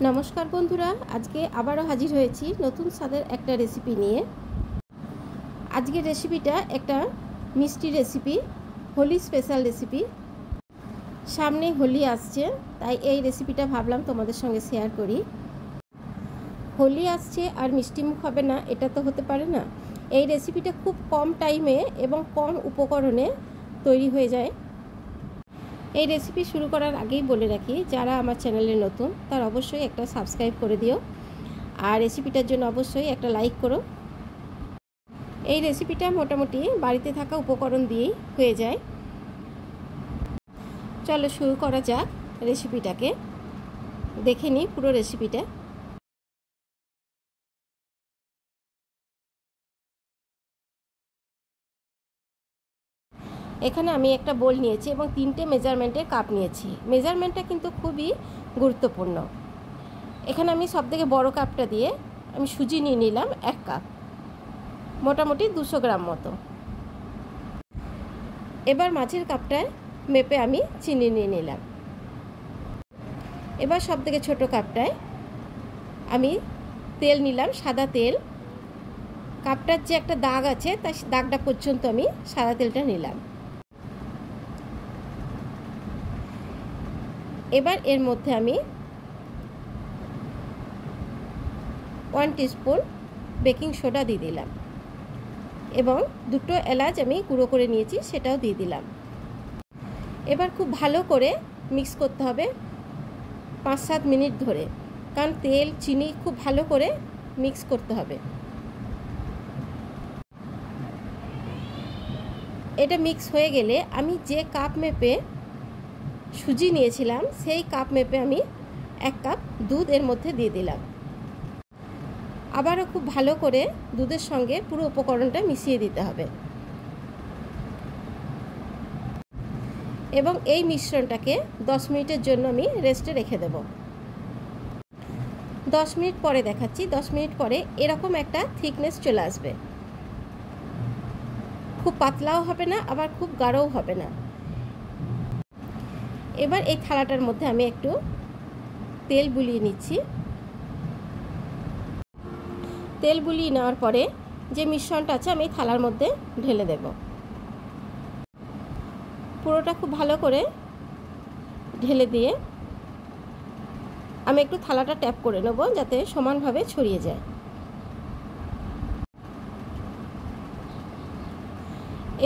নমস্কার বন্ধুরা, আজকে আবারও হাজির হয়েছি নতুন স্বাদের একটা রেসিপি নিয়ে। আজকের রেসিপিটা একটা মিষ্টি রেসিপি, হোলি স্পেশাল রেসিপি। সামনেই হোলি আসছে, তাই এই রেসিপিটা ভাবলাম তোমাদের সঙ্গে শেয়ার করি। হোলি আসছে আর মিষ্টিমুখ হবে না, এটা তো হতে পারে না। এই রেসিপিটা খুব কম টাইমে এবং কম উপকরণে তৈরি হয়ে যায়। এই রেসিপি শুরু করার আগেই বলে রাখি, যারা আমার চ্যানেলে নতুন তার অবশ্যই একটা সাবস্ক্রাইব করে দিও, আর রেসিপিটার জন্য অবশ্যই একটা লাইক করো। এই রেসিপিটা মোটামুটি বাড়িতে থাকা উপকরণ দিয়েই হয়ে যায়। চলো শুরু করা যাক রেসিপিটাকে। দেখে নিই পুরো রেসিপিটা। এখানে আমি একটা বোল নিয়েছি এবং 3টে মেজারমেন্টের কাপ নিয়েছি। মেজারমেন্টটা কিন্তু খুবই গুরুত্বপূর্ণ। এখানে আমি সবথেকে বড় কাপটা দিয়ে আমি সুজি নিয়ে নিলাম 1 কাপ, মোটামুটি 200 গ্রাম মতো। এবার মাঝের কাপটায় মেপে আমি চিনি নিয়ে নিলাম। এবার সবথেকে ছোট কাপটায় আমি তেল নিলাম, সাদা তেল। কাপটার যে একটা দাগ আছে তার দাগটা পর্যন্ত আমি সাদা তেলটা নিলাম। এবার এর মধ্যে আমি 1 টিস্পুন বেকিং সোডা দিয়ে দিলাম এবং 2টো এলাচ আমি গুঁড়ো করে নিয়েছি, সেটাও দিয়ে দিলাম। এবার খুব ভালো করে মিক্স করতে হবে 5-7 মিনিট ধরে, কারণ তেল চিনি খুব ভালো করে মিক্স করতে হবে। এটা মিক্স হয়ে গেলে আমি যে কাপ মেপে সুজি নিয়েছিলাম সেই কাপ মেপে আমি 1 কাপ দুধ এর মধ্যে দিয়ে দিলাম। আবারও খুব ভালো করে দুধের সঙ্গে পুরো উপকরণটা মিশিয়ে দিতে হবে এবং এই মিশ্রণটাকে 10 মিনিটের জন্য আমি রেস্টে রেখে দেব। 10 মিনিট পরে দেখাচ্ছি। 10 মিনিট পরে এরকম একটা থিকনেস চলে আসবে। খুব পাতলাও হবে না, আবার খুব গাঢ়ও হবে না। এবার এই থালাটার মধ্যে আমি একটু তেল বুলিয়ে নিচ্ছি। তেল বুলিয়ে নেওয়ার পরে যে মিশ্রণটা আছে আমি থালার মধ্যে ঢেলে দেব। পুরোটা খুব ভালো করে ঢেলে দিয়ে আমি একটু থালাটা ট্যাপ করে নেব যাতে সমানভাবে ছড়িয়ে যায়।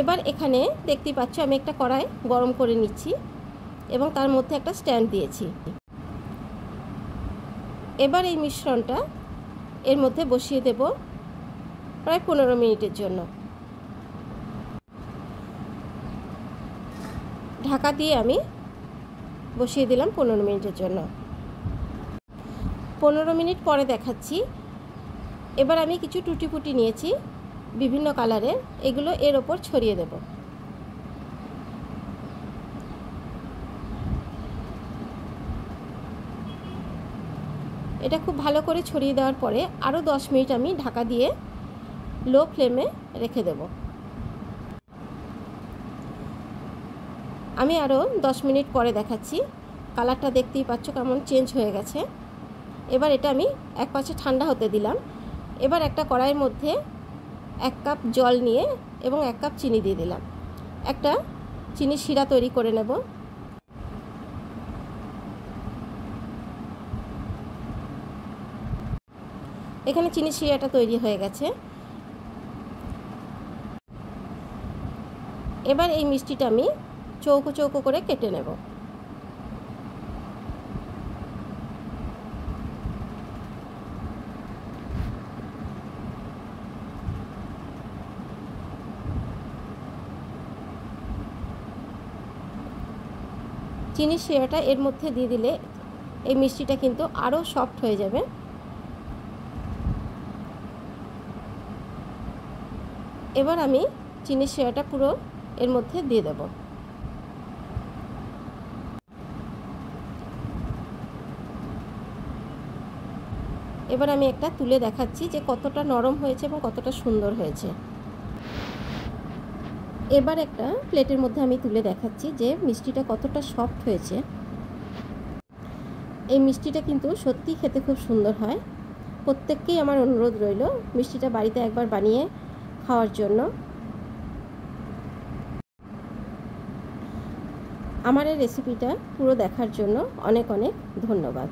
এবার এখানে দেখতেই পাচ্ছ আমি একটা কড়াই গরম করে নিচ্ছি এবং তার মধ্যে একটা স্ট্যান্ড দিয়েছি। এবার এই মিশ্রণটা এর মধ্যে বসিয়ে দেব প্রায় 15 মিনিটের জন্য। ঢাকা দিয়ে আমি বসিয়ে দিলাম 15 মিনিটের জন্য। 15 মিনিট পরে দেখাচ্ছি। এবার আমি কিছু টুটি ফুটি নিয়েছি বিভিন্ন কালারের, এগুলো এর ওপর ছড়িয়ে দেব। এটা খুব ভালো করে ছড়িয়ে দেওয়ার পরে আরও 10 মিনিট আমি ঢাকা দিয়ে লো ফ্লেমে রেখে দেব। আমি আরও 10 মিনিট পরে দেখাচ্ছি। কালারটা দেখতেই পাচ্ছ কেমন চেঞ্জ হয়ে গেছে। এবার এটা আমি এক পাশে ঠান্ডা হতে দিলাম। এবার একটা কড়াইয়ের মধ্যে 1 কাপ জল নিয়ে এবং 1 কাপ চিনি দিয়ে দিলাম। একটা চিনি শিরা তৈরি করে নেব। এখানে চিনি শিরাটা তৈরি হয়ে গেছে। এবার এই মিষ্টিটা আমি চৌকো চৌকো করে কেটে নেব। চিনি শিরাটা এর মধ্যে দিয়ে দিলে এই মিষ্টিটা কিন্তু আরও সফট হয়ে যাবে। এবার আমি চিনি শিরাটা পুরো এর মধ্যে দিয়ে দেব। এবার আমি একটা তুলে দেখাচ্ছি যে কতটা নরম হয়েছে এবং কতটা সুন্দর হয়েছে। এবার একটা প্লেটের মধ্যে আমি তুলে দেখাচ্ছি যে মিষ্টিটা কতটা সফট হয়েছে। এই মিষ্টিটা কিন্তু সত্যিই খেতে খুব সুন্দর হয়। প্রত্যেককেই আমার অনুরোধ রইল মিষ্টিটা বাড়িতে একবার বানিয়ে খাওয়ার জন্য। আমার এই রেসিপিটা পুরো দেখার জন্য অনেক অনেক ধন্যবাদ।